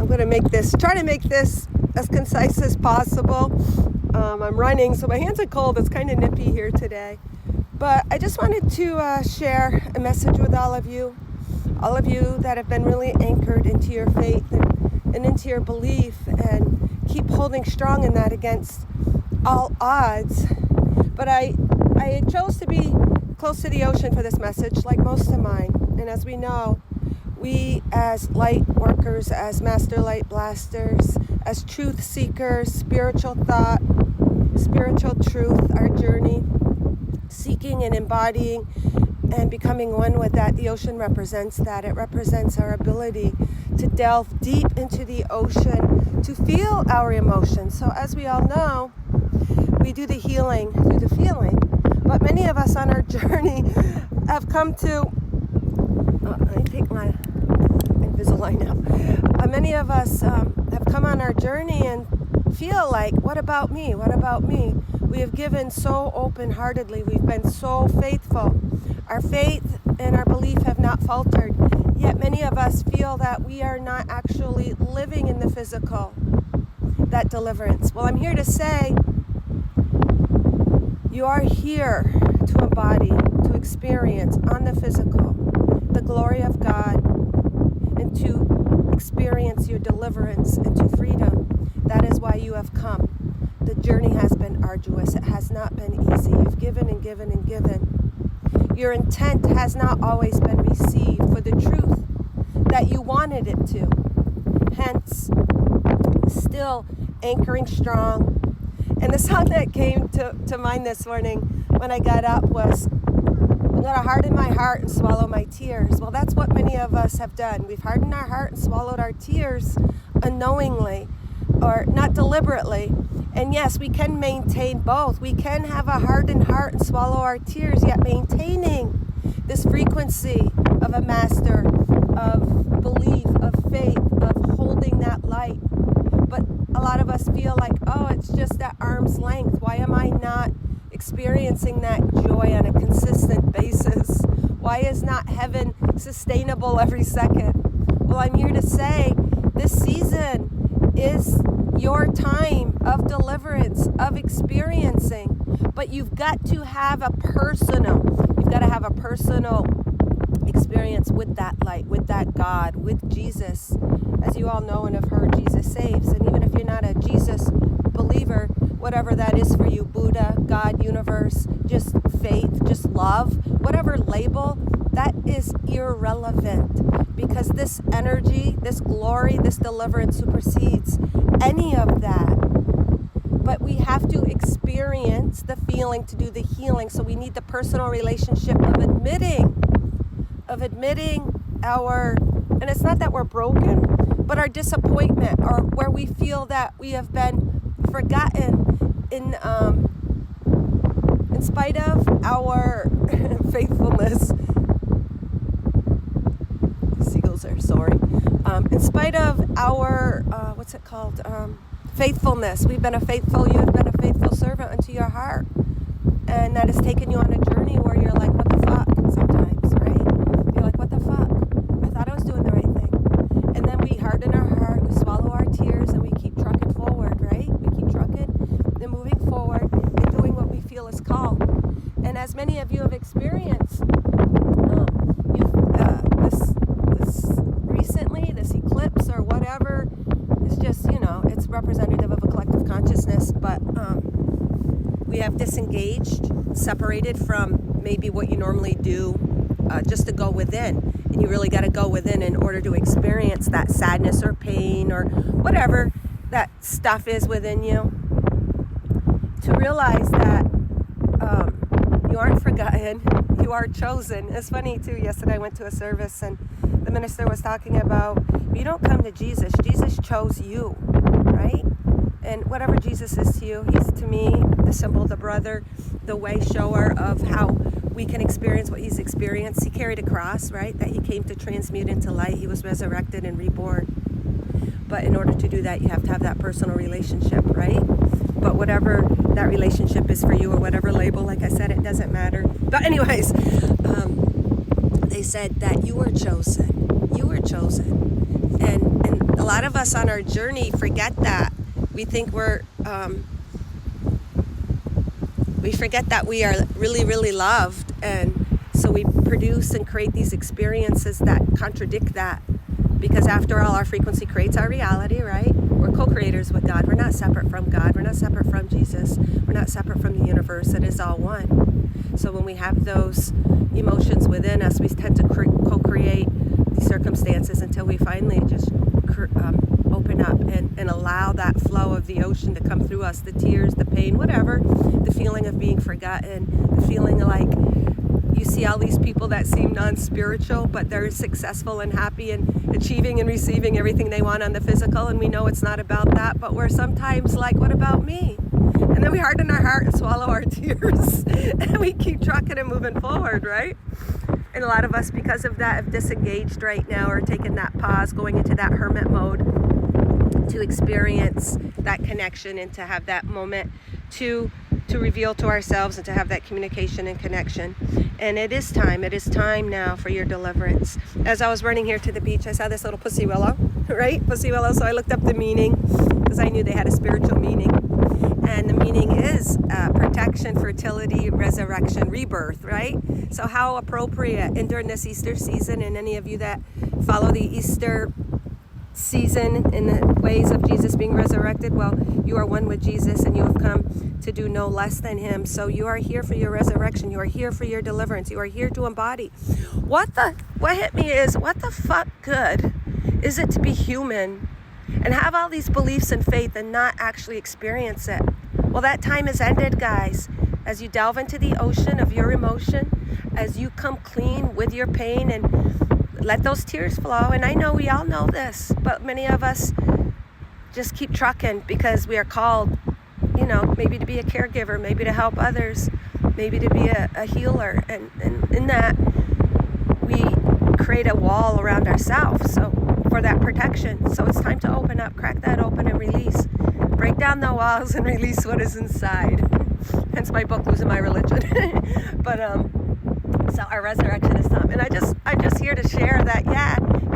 going to try to make this as concise as possible. I'm running, so my hands are cold. It's kind of nippy here today. But I just wanted to share a message with all of you that have been really anchored into your faith and into your belief, and keep holding strong in that against all odds. But I chose to be close to the ocean for this message, like most of mine. And as we know, we as light workers, as master light blasters, as truth seekers, spiritual thought, spiritual truth, our journey, seeking and embodying and becoming one with that. The ocean represents that. It represents our ability to delve deep into the ocean, to feel our emotions. So as we all know, we do the healing through the feeling. But many of us on our journey have come to, let me take my Invisalign out. Many of us have come on our journey and feel like, what about me? What about me? We have given so open-heartedly. We've been so faithful. Our faith and our belief have not faltered. Yet many of us feel that we are not actually living in the physical, that deliverance. Well, I'm here to say, you are here to embody, to experience on the physical the glory of God, and to experience your deliverance into freedom. That is why you have come. The journey has been arduous. It has not been easy. You've given and given and given. Your intent has not always been received for the truth that you wanted it to. Hence, still anchoring strong. And the song that came to mind this morning when I got up was, I'm going to harden my heart and swallow my tears. Well, that's what many of us have done. We've hardened our heart and swallowed our tears unknowingly, or not deliberately. And yes, we can maintain both. We can have a hardened heart and swallow our tears, yet maintaining this frequency of a master, of belief, of faith, of holding that light. But a lot of us feel like, oh, it's just at arm's length. Why am I not experiencing that joy on a consistent basis? Why is not heaven sustainable every second? Well, I'm here to say this season is your time of deliverance, of experiencing. But you've got to have a personal experience with that light, with that God, with Jesus. As you all know and have heard, Jesus saves. And even if you're not a Jesus believer, whatever that is for you, Buddha, God, universe, just faith, just love, whatever label, that is irrelevant, because this energy, this glory, this deliverance supersedes any of that. But we have to experience the feeling to do the healing. So we need the personal relationship of admitting our, and it's not that we're broken, but our disappointment, or where we feel that we have been forgotten in spite of our faithfulness. Seagulls are soaring. In spite of our, faithfulness. You have been a faithful servant unto your heart. And that has taken you on a journey where you're like, what the fuck, sometimes, right? You're like, what the fuck? I thought I was doing the right thing. And then we harden our heart, we swallow our tears, and we keep trucking forward, right? We keep trucking, then moving forward, and doing what we feel is called. And as many of you have experienced, this eclipse or whatever, is just, it's representative of a collective consciousness, but we have disengaged, separated from maybe what you normally do, just to go within. And you really got to go within in order to experience that sadness or pain or whatever that stuff is within you, to realize that you aren't forgotten, you are chosen. It's funny too, yesterday I went to a service and the minister was talking about, you don't come to Jesus, Jesus chose you, right? And whatever Jesus is to you, he's to me the symbol, the brother, the way shower of how we can experience what he's experienced. He carried a cross, right, that he came to transmute into light. He was resurrected and reborn. But in order to do that, you have to have that personal relationship, right? But whatever that relationship is for you, or whatever label, like I said, it doesn't matter. But anyways, they said that you were chosen. You were chosen. And a lot lot of us on our journey forget that. We think we forget that we are really, really loved, and so we produce and create these experiences that contradict that, because after all, our frequency creates our reality, right? We're co-creators with God. We're not separate from God. We're not separate from Jesus. We're not separate from the universe. It is all one. So when we have those emotions within us, we tend to co-create these circumstances until we finally just open up and allow that flow of the ocean to come through us, the tears, the pain, whatever, the feeling of being forgotten, the feeling like you see all these people that seem non-spiritual, but they're successful and happy and achieving and receiving everything they want on the physical, and we know it's not about that, but we're sometimes like, what about me? And then we harden our heart and swallow our tears and we keep trucking and moving forward, right? And a lot of us, because of that, have disengaged right now, or taken that pause, going into that hermit mode to experience that connection and to have that moment to reveal to ourselves and to have that communication and connection. And it is time now for your deliverance. As I was running here to the beach, I saw this little pussy willow, right? Pussy willow. So I looked up the meaning because I knew they had a spiritual meaning. And the meaning is protection, fertility, resurrection, rebirth, right? So how appropriate. And during this Easter season, and any of you that follow the Easter season in the ways of Jesus being resurrected, well, you are one with Jesus and you have come to do no less than him. So you are here for your resurrection. You are here for your deliverance. You are here to embody. What hit me is, what the fuck good is it to be human and have all these beliefs and faith and not actually experience it? Well, that time has ended, guys. As you delve into the ocean of your emotion, as you come clean with your pain and let those tears flow. And I know we all know this, but many of us just keep trucking because we are called, maybe to be a caregiver, maybe to help others, maybe to be a healer. And in that, we create a wall around ourselves for that protection. So it's time to open up, crack that open and release. Break down the walls and release what is inside. Hence my book, Losing My Religion. But so our resurrection is time. And I'm just here to share that,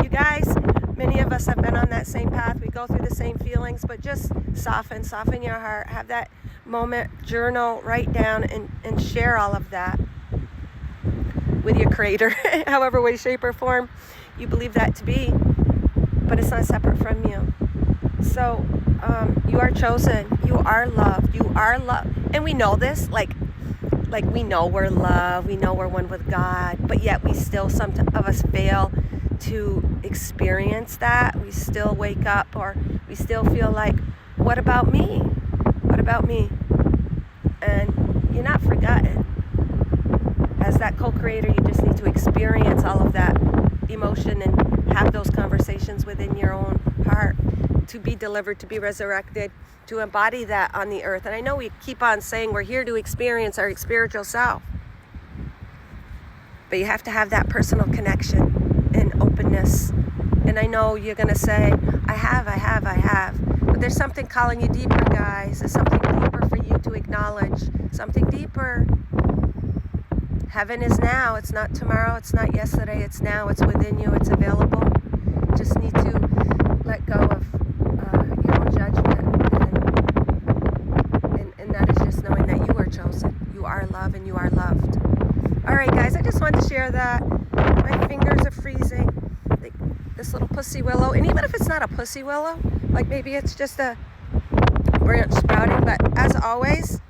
you guys, many of us have been on that same path. We go through the same feelings, but just soften your heart. Have that moment, journal, write down, and share all of that with your creator, however way, shape, or form you believe that to be. But it's not separate from you. So you are chosen. You are loved. You are loved. And we know this, like we know we're loved. We know we're one with God. But yet we still, some of us fail to experience that. We still wake up, or we still feel like, what about me? What about me? And you're not forgotten. As that co-creator, you just need to experience all of that emotion and have those conversations within your own heart to be delivered, to be resurrected, to embody that on the earth. And I know we keep on saying we're here to experience our spiritual self, but you have to have that personal connection and openness. And I know you're going to say, I have. But there's something calling you deeper, guys. There's something deeper for you to acknowledge. Something deeper. Heaven is now. It's not tomorrow. It's not yesterday. It's now. It's within you. It's available. You just need to let go of your own judgment. And that is just knowing that you are chosen. You are loved and you are loved. All right, guys. I just wanted to share that. My fingers are freezing. This little pussy willow. And even if it's not a pussy willow, like maybe it's just a branch sprouting. But as always,